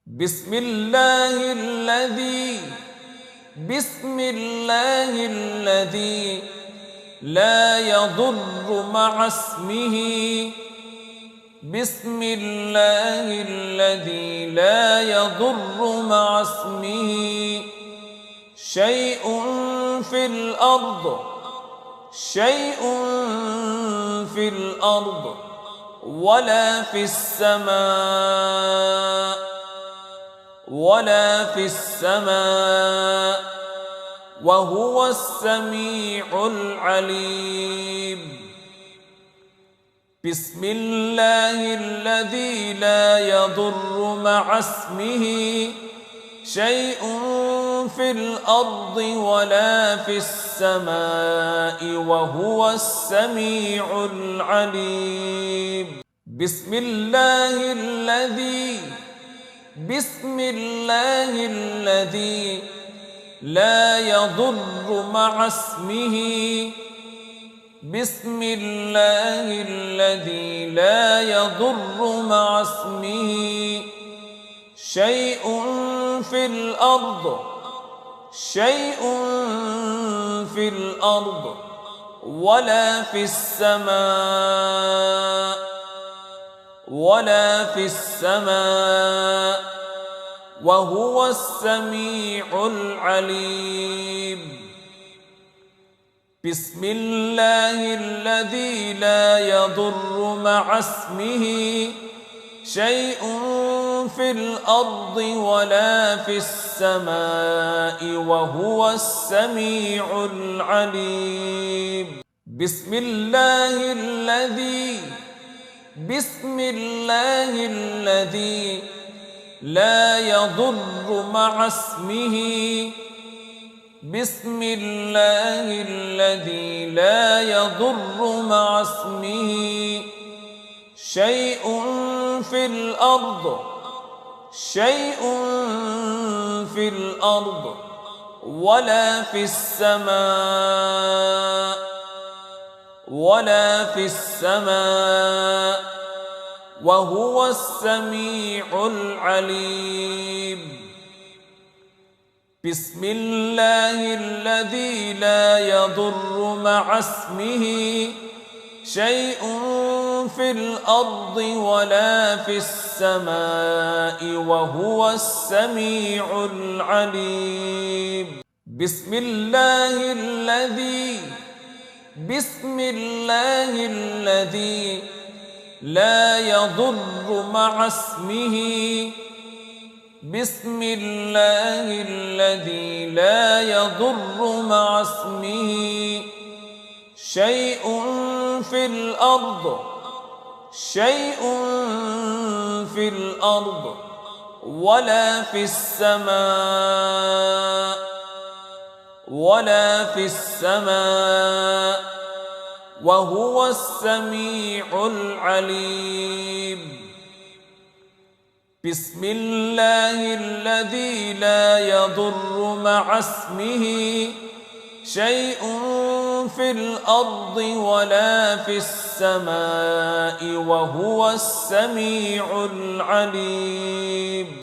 بسم الله الذي لا يضر مع اسمه. بسم الله الذي لا يضر مع اسمه شيء في الأرض ولا في السماء وهو السميع العليم. بسم الله الذي لا يضر مع اسمه شيء في الأرض ولا في السماء وهو السميع العليم. بسم الله الذي لا يضر مع اسمه. بسم الله الذي لا يضر مع اسمه شيء في الأرض ولا في السماء وهو السميع العليم. بسم الله الذي لا يضر مع اسمه شيء في الأرض ولا في السماء وهو السميع العليم. بسم الله الذي لا يضر مع اسمه. بسم الله الذي لا يضر مع اسمه شيء في الأرض ولا في السماء وهو السميع العليم. بسم الله الذي لا يضر مع اسمه شيء في الأرض ولا في السماء وهو السميع العليم. بسم الله الذي لا يضر مع اسمه. بسم الله الذي لا يضر مع اسمه شيء في الأرض ولا في السماء وهو السميع العليم. بسم الله الذي لا يضر مع اسمه شيء في الأرض ولا في السماء وهو السميع العليم.